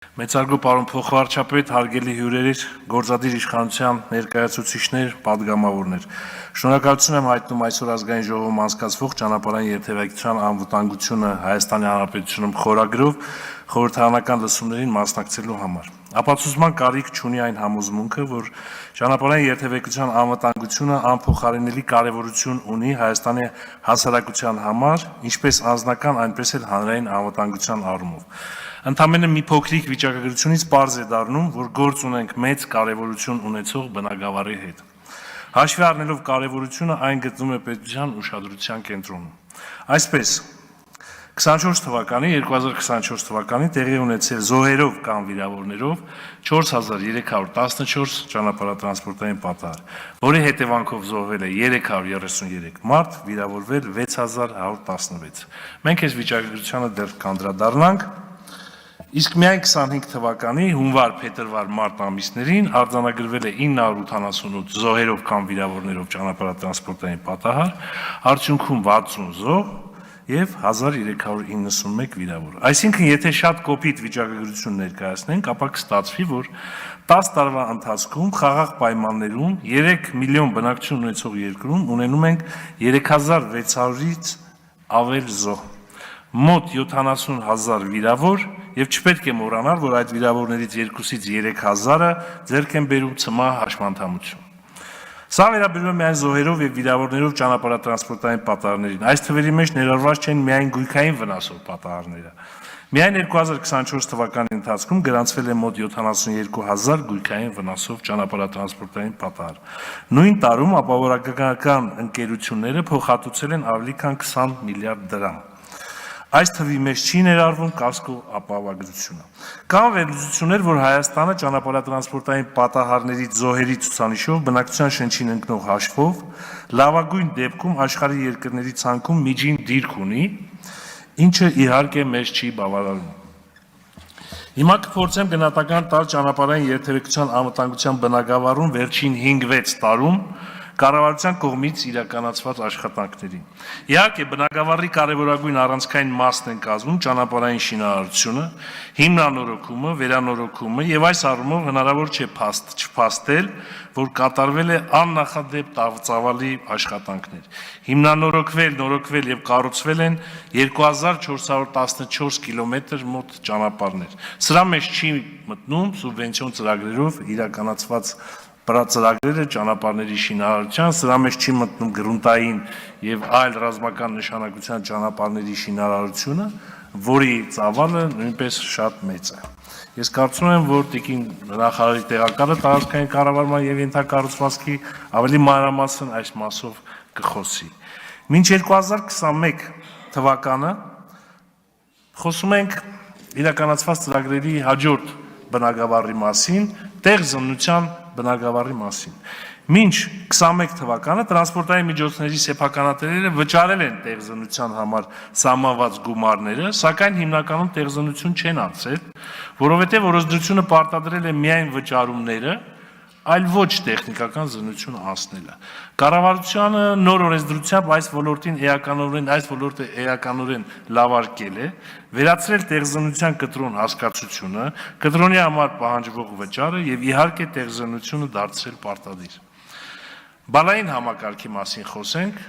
Մեծարգո պարոն փոխվարչապետ, հարգելի հյուրեր, գործադիր իշխանության ներկայացուցիչներ, պատգամավորներ։ Շնորհակալություն եմ հայտնում այսօր ազգային ժողովում անցկացվող ճանապարհային երթևեկության անվտանգությունը Հայաստանի Հանրապետությունում խորագրով խորհրդարանական լսումներին մասնակցելու համար։ Ապացուցման կարիք չունի այն համոզմունքը, որ ճանապարհային երթևեկության անվտանգությունը անփոխարինելի կարևորություն ունի Հայաստանի հասարակության համար, ինչպես անձնական, այնպես էլ հանրային անվտանգության առումով։ Ընդամենը մի փոքրիկ վիճակագրությունից պարզ է դառնում, որ գործ ունենք մեծ կարևորություն ունեցող բնագավառի հետ։ Հաշվի առնելով կարևորությունը, այն գտնվում է պետության ուշադրության կենտրոնում։ Այսպես, 2024 թվականի տեղի ունեցել զոհերով կամ վիրավորներով 4314 ճանապարհատրանսպորտային պատահար, որի հետևանքով զոհվել է 333 մարդ, վիրավորվել 6116։ Մենք այս վիճակագրությանը դեռ կանդրադառնանք։ Իսկ միայն 25 թվականի հունվար, փետրվար, մարտ ամիսներին արձանագրվել է 988 զոհերով կամ վիրավորներով ճանապարհատրանսպորտային պատահար, արդյունքում 60 զոհ եւ 1391 վիրավոր։ Այսինքն, եթե շատ կոպիտ վիճակագրություն ներկայացնենք, ապա կստացվի, որ 10 տարվա ընթացքում խաղաղ պայմաններում 3 միլիոն բնակչություն ունեցող երկրում ունենում ենք 3600-ից ավել զոհ, մոտ 70,000 վիրավոր եւ չպետք է մոռանալ, որ այդ վիրավորներից 2-ից 3000-ը ձեռք են բերում ՑՄԱ հաշմանդամություն։ Սա վերաբերում է միայն զոհերով եւ վիրավորներով ճանապարհատրանսպորտային պատահարներին։ Այս թվերի մեջ ներառված չեն միայն գույքային վնասով պատահարները։ Միայն 2024 թվականի ընթացքում գրանցվել է մոտ 72000 գույքային վնասով ճանապարհատրանսպորտային պատահար։ Նույն տարում ապահովագրական ընկերությունները փոխհատուցել են ավելի քան 20 միլիարդ դրամ։ Այս թվի մեջ չի ներառվում կասկո ապահովագրությունը։ Կան վերլուծություններ, որ Հայաստանը ճանապարհատրանսպորտային պատահարների զոհերի ցուցանիշով բնակչության շնչին ընկնող հաշվով լավագույն դեպքում աշխարհի երկրների ցանկում միջին դիրք ունի, ինչը իհարկե մեզ չի բավարարում։ Հիմա կփորձեմ գնահատական տալ ճանապարհային երթևեկության անվտանգության բնագավառում վերջին 5-6 տարում կառավարության կողմից իրականացված աշխատանքներին։ Իհարկե, բնագավառի կարևորագույն առանցքային մասն են կազմում ճանապարհային շինարարությունը, հիմնանորոգումը, վերանորոգումը եւ այս առումով հնարավոր չէ չփաստել, որ կատարվել է աննախադեպ ծավալի աշխատանքներ։ Հիմնանորոգվել, նորոգվել եւ կառուցվել են 2414 կիլոմետր մոտ ճանապարհներ։ Սրա մեջ չի մտնում սուբվենցիոն ծրագրերով իրականացված ծրագրերը ճանապարհների շինարարության, սրա մեջ չի մտնում գրունտային եւ այլ ռազմական նշանակության ճանապարհների շինարարությունը, որի ծավալը նույնպես շատ մեծ է։ Ես կարծում եմ, որ տիկին նախարարի տեղակալը տարածքային կառավարման եւ ենթակառուցվածքի ավելի մանրամասն այս մասով կխոսի։ Մինչ 2021 թվականը խոսում ենք իրականացված ծրագրերի հաջորդ բնագավառի մասին, տեղ զննության բնագավառի մասին։ Մինչ 21 թվականը տրանսպորտային միջոցների սեփականատերերը վճարել են տեղզնության համար սահմանված գումարները, սակայն հիմնականում տեղզնություն չեն անցել, որովհետև օրենսդրությունը պարտադրել է միայն վճարումները, այլ ոչ տեխնիկական զննություն անցնելը։ Կառավարությունը նոր օրենսդրությամբ այս ոլորտը էականորեն լավարկել է, վերացրել տեղզնության կտրոն հասկացությունը, կտրոնի համար պահանջվող վճարը եւ իհարկե տեղզնությունը դարձրել պարտադիր։ Բալային համակարգի մասին խոսենք։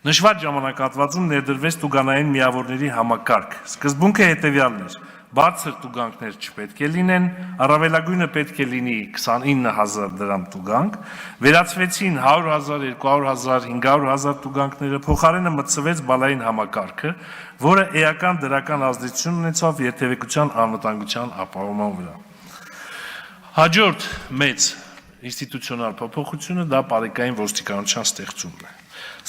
Նշված ժամանակահատվածում ներդրվեց տուգանային միավորների համակարգ։ Սկզբունքը հետևյալն էր. բարձր տուգանքներ չպետք է լինեն, առավելագույնը պետք է լինի 29000 դրամ տուգանք, վերացվեցին 100,000, 200,000, 500,000 տուգանքները, փոխարենը մտցվեց բալային համակարգը, որը էական դրական ազդեցություն ունեցավ երթևեկության անվտանգության ապահովման վրա։ Հաջորդ մեծ ինստիտուցիոնալ փոփոխությունը դա բարեկային ոստիկանության ստեղծումն է։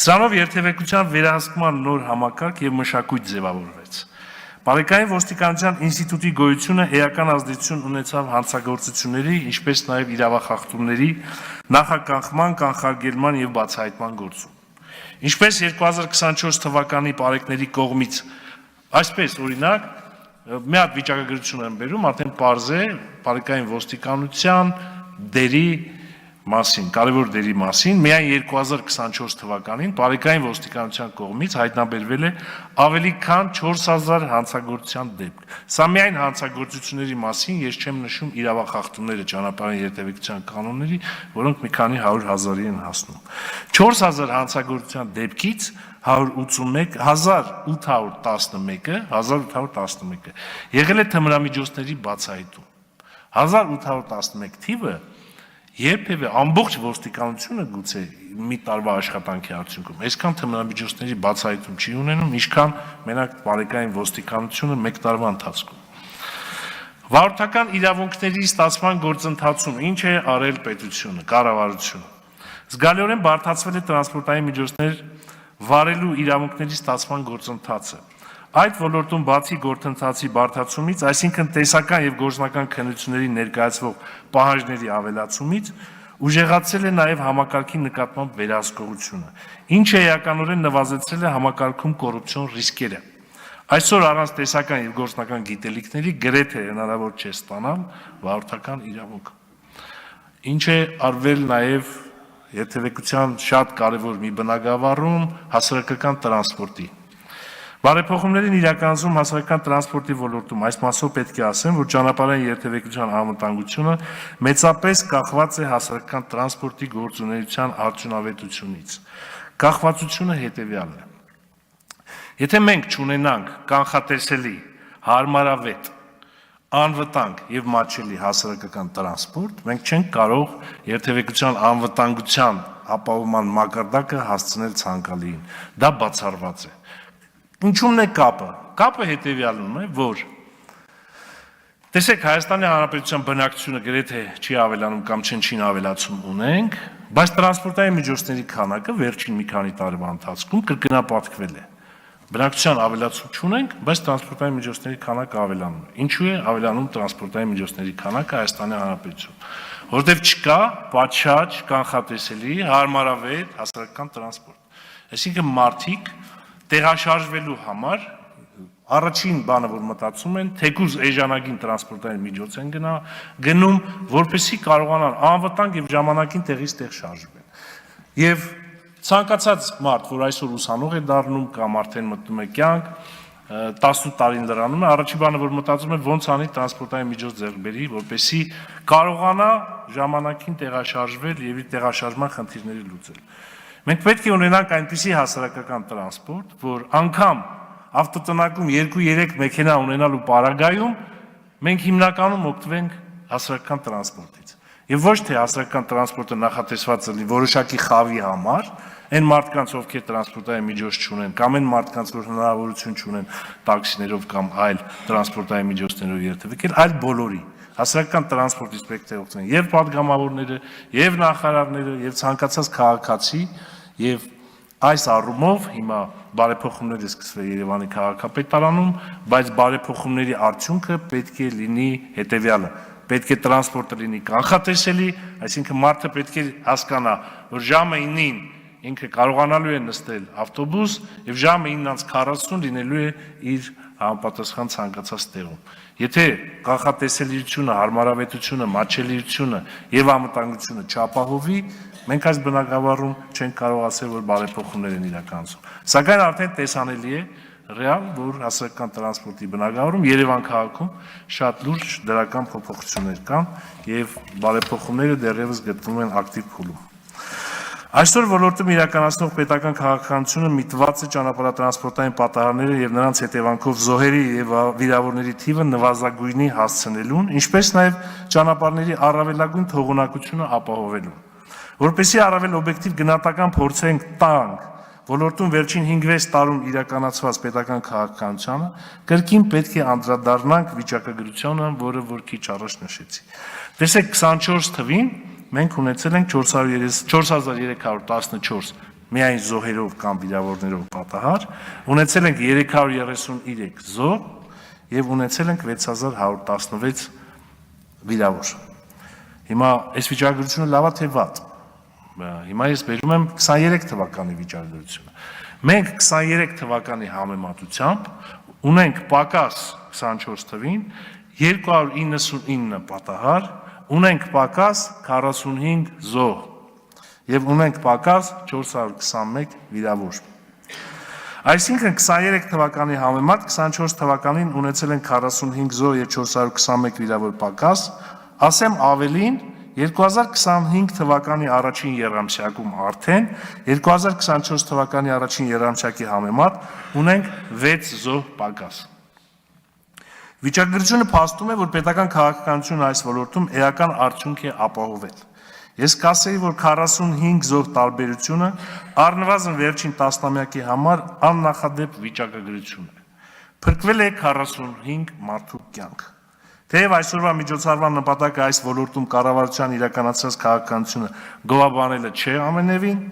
Սրանով երթևեկության վերահսկման նոր համակարգ եւ մշակույթ ձևավորվեց։ Բարեկային ոստիկանության ինստիտուտի գոյությունը էական ազդեցություն ունեցավ հանցագործությունների, ինչպես նաև իրավախախտումների նախականխման, կանխարգելման եւ բացահայտման գործում։ Ինչպես 2024 թվականի բարեկների կողմից, այսպես օրինակ, մի հատ վիճակագրություն եմ բերում, արդեն պարզ է բարեկային ոստիկանության դերի մասին, կարևոր դերի մասին, միայն 2024 թվականին Բարեկային ոստիկանության կողմից հայտնաբերվել է ավելի քան 4000 հանցագործության դեպք։ Սա միայն հանցագործությունների մասին, ես չեմ նշում իրավախախտումները ճանապարհային երթևեկության կանոնների, որոնք մի քանի 100,000-ի են հասնում։ 4000 հանցագործության դեպքից 1811-ը եղել է թմրամիջոցների բացահայտում։ 1811 թիվը երբևէ ամբողջ ոստիկանությունը գուցե մի տարվա աշխատանքի արդյունքում այսքան թմրամիջոցների բացահայտում չի ունենում, ինչքան մենակ Բարեկային ոստիկանությունը մեկ տարվա ընթացքում։ Վարորդական իրավունքների ստացման գործընթացում ինչ է արել պետությունը, կառավարությունը։ Զգալիորեն բարդացվել է տրանսպորտային միջոցներ վարելու իրավունքների ստացման գործընթացը։ Այդ ոլորտում բացի գործընթացի բարդացումից, այսինքն տեսական եւ գործնական քննությունների ներկայացվող պահանջների ավելացումից, ուժեղացել է նաեւ համակարգի նկատմամբ վերահսկողությունը, ինչը էականորեն նվազեցրել է համակարգում կոռուպցիոն ռիսկերը։ Այսօր առանց տեսական եւ գործնական գիտելիքների գրեթե հնարավոր չէ ստանալ վարորդական իրավունք։ Ինչ է արվել նաեւ երթևեկության շատ կարևոր մի բնագավառում հասարակական տրանսպորտի։ Բարեփոխումներին իրականացում հասարակական տրանսպորտի ոլորտում այս մասով պետք է ասեմ, որ ճանապարհային երթևեկության անվտանգությունը մեծապես կախված է հասարակական տրանսպորտի գործունեության արդյունավետությունից։ Կախվածությունը հետևյալն է. Եթե մենք չունենանք կանխատեսելի, հարմարավետ, անվտանգ եւ մատչելի հասարակական տրանսպորտ, մենք չենք կարող երթևեկության անվտանգության ապահովման մակարդակը հասցնել ցանկալիին։ Դա բացառված է։ Ինչու՞մն է կապը։ Կապը հետևյալն է, որ տեսեք Հայաստանի Հանրապետության բնակչությունը գրեթե չի ավելանում կամ չնչին ավելացում ունենք, բայց տրանսպորտային միջոցների քանակը վերջին մի քանի տարվա ընթացքում կրկնապատկվել է։ Բնակչության ավելացում չունենք, բայց տրանսպորտային միջոցների քանակը ավելանում է։ Ինչու է ավելանում տրանսպորտային միջոցների քանակը Հայաստանի Հանրապետությունում։ Որտեղ չկա պատշաճ, կանխատեսելի, հարմարավետ հասարակական տրանսպորտ։ Այսինքն մարդիկ տեղաշարժվելու համար առաջին բանը, որ մտածում են, թեկուզ էժանագին տրանսպորտային միջոց են գնում, որպեսզի կարողանան անվտանգ եւ ժամանակին տեղից տեղ շարժվեն։ Եվ ցանկացած մարդ, որ այսօր ուսանող է դառնում կամ արդեն մտնում է կյանք, 18 տարին լրանում է, առաջին բանը, որ մտածում է, ոնց անի տրանսպորտային միջոց ձեռք բերի, որպեսզի կարողանա ժամանակին տեղաշարժվել եւ իր տեղաշարժման խնդիրները լուծել։ Մենք պետք է ունենանք այնպիսի հասարակական տրանսպորտ, որ անգամ ավտոտնակում 2-3 մեքենա ունենալու պարագայում մենք հիմնականում օգտվենք հասարակական տրանսպորտից։ Եվ ոչ թե հասարակական տրանսպորտը նախատեսված լինի որոշակի խավի համար, այն մարդկանց, ովքեր տրանսպորտային միջոց չունեն, կամ այն մարդկանց, որ հնարավորություն չունեն տաքսիներով կամ այլ տրանսպորտային միջոցներով երթևեկել, այլ բոլորի։ Հասարակական տրանսպորտից պետք է օգտվեն եւ падգամավորները, եւ նախարարները, եւ ցանկացած քաղաքացի, եւ այս առումով հիմա բարեփոխումներ է սկսվել Երևանի քաղաքապետարանում, բայց բարեփոխումների արդյունքը պետք է լինի հետեւյալը. պետք է տրանսպորտը լինի կանխատեսելի, այսինքն մարդը պետք է հասկանա, որ ժամը 9-ին ինքը կարողանալու է նստել ավտոբուս եւ ժամը 9:40 լինելու է իր համապատասխան ցանկացած տեղում։ Եթե կանխատեսելիությունը, հարմարավետությունը, մատչելիությունը եւ անվտանգությունը չապահովի, մենք այս բնագավառում չենք կարող ասել, որ բարեփոխումներ են իրականացում։ Սակայն արդեն տեսանելի է ռեալ, որ հասարակական տրանսպորտի բնագավառում Երևան քաղաքում շատ լուրջ դրական փոփոխություններ կան եւ բարեփոխումները դեռևս գտնվում են ակտիվ փուլում։ Այսօր ոլորտում իրականացնող պետական քաղաքականությունը միտված է ճանապարհատրանսպորտային պատահարները եւ նրանց հետևանքով զոհերի եւ վիրավորների թիվը նվազագույնի հասցնելուն, ինչպես նաեւ ճանապարհների առավելագույն թողունակությունը ապահովելուն։ Որպեսզի առավել օբյեկտիվ գնահատական փորձենք տանք ոլորտում վերջին 5-6 տարում իրականացված պետական քաղաքականությանը, կրկին պետք է անդրադառնանք վիճակագրությանը, որը որ քիչ առաջ նշեցի։ Տեսեք 24 թվին մենք ունեցել ենք 4314 միայն զոհերով կամ վիրավորներով պատահար, ունեցել ենք 333 զոհ եւ ունեցել ենք 6116 վիրավոր։ Հիմա այս վիճակագրությունը լավ է թե վատ։ Հիմա ես բերում եմ 23 թվականի վիճակագրությունը։ Մենք 23 թվականի համեմատությամբ ունենք պակաս 24 թվին 299 պատահար, ունենք պակաս 45 զոհ եւ ունենք պակաս 421 վիրավոր։ Այսինքն 23 թվականի համեմատ 24 թվականին ունեցել են 45 զոհ եւ 421 վիրավոր պակաս, ասեմ ավելին 2025 թվականի առաջին եռամսյակում արդեն 2024 թվականի առաջին եռամսյակի համեմատ ունենք 6 զոհ պակաս։ Վիճակագրությունը փաստում է, որ պետական քաղաքականությունը այս ոլորտում էական արդյունք է ապահովել։ Ես կասեի, որ 45 զոհ տարբերությունը առնվազն վերջին տասնամյակի համար աննախադեպ վիճակագրություն է։ Փրկվել է 45 մարդու կյանք։ Թեև այսօրվա միջոցառման նպատակը այս ոլորտում կառավարության իրականացրած քաղաքականությունը գովաբանելը չէ ամենևին,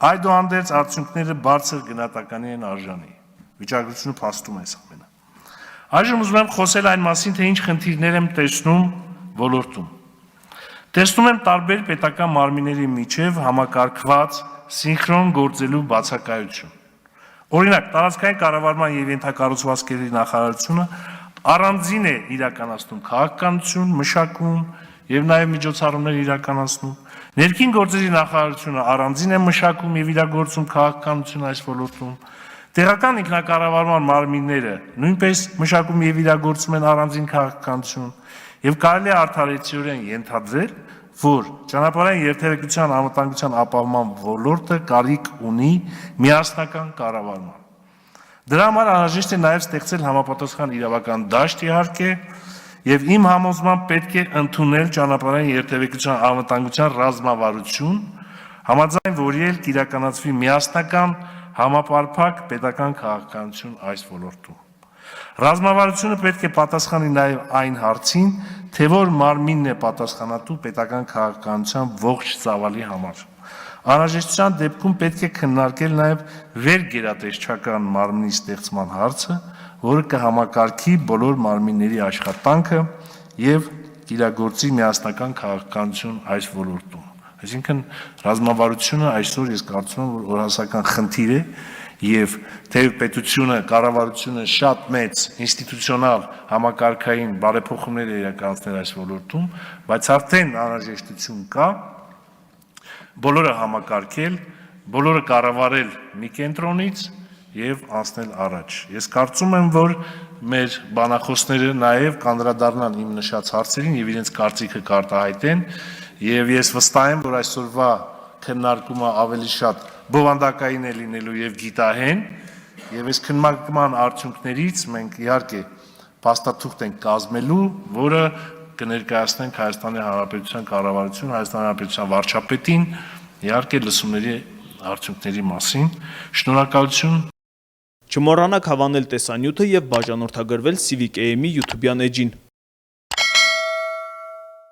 այդուհանդերձ արդյունքները բարձր գնահատականի են արժանի։ Վիճակագրությունը փաստում է այս ամենը։ Այժմ ուզում եմ խոսել այն մասին, թե ինչ խնդիրներ եմ տեսնում ոլորտում։ Տեսնում եմ տարբեր պետական մարմինների միջև համակարգված սինխրոն գործելու բացակայություն։ Օրինակ, տարածքային կառավարման եւ ենթակառուցվածքների նախարարությունը առանձին է իրականացնում քաղաքականություն, մշակում եւ նաեւ միջոցառումներ իրականացնում։ Ներքին գործերի նախարարությունը առանձին է մշակում եւ իրագործում քաղաքականություն այս ոլորտում։ Տեղական ինքնակառավարման մարմինները նույնպես մշակում եւ իրագործում են առանձին քաղաքականություն եւ կարելի է արդարացիորեն ենթադրել, որ ճանապարհային երթևեկության անվտանգության ապահովման ոլորտը կարիք ունի միասնական կառավարման։ Դրա համար անհրաժեշտ է նաև ստեղծել համապատասխան իրավական դաշտ իհարկե եւ իմ համոզմամբ պետք է ընդունել ճանապարհային երթևեկության անվտանգության ռազմավարություն, համաձայն որի էլ կիրականացվի միասնական համապարփակ պետական քաղաքականություն այս ոլորտում։ Ռազմավարությունը պետք է պատասխանի նաև այն հարցին, թե որ մարմինն է պատասխանատու պետական քաղաքականության ողջ ծավալի համար։ Անհրաժեշտության դեպքում պետք է քննարկել նաև վերգերատեսչական մարմնի ստեղծման հարցը, որը կհամակարգի բոլոր մարմինների աշխատանքը եւ իրագործի միասնական քաղաքականություն այս ոլորտում։ Այսինքն ռազմավարությունը այսօր ես կարծում եմ, որ օրհասական խնդիր է եւ թեև պետությունը, կառավարությունը շատ մեծ ինստիտուցիոնալ համակարգային բարեփոխումներ է իրականացնել այս ոլորտում, բայց արդեն անհրաժեշտություն կա բոլորը համակարգել, բոլորը կառավարել մի կենտրոնից եւ անցնել առաջ։ Ես կարծում եմ, որ մեր բանախոսները նաեւ կանդրադառնան իմ նշած հարցերին եւ իրենց կարծիքը կարտահայտեն եւ ես վստահ եմ, որ այսօրվա քննարկումը ավելի շատ բովանդակային է լինելու եւ գիտահեն եւ այս քննարկման արդյունքներից մենք իհարկե փաստաթուղթ ենք կազմելու, որը կներկայացնենք Հայաստանի Հանրապետության կառավարություն, Հայաստանի Հանրապետության վարչապետին, իհարկե լսումների արդյունքների մասին։ Շնորհակալություն։ Չմոռանաք հավանել տեսանյութը եւ բաժանորդագրվել Civic AM-ի YouTube-յան էջին։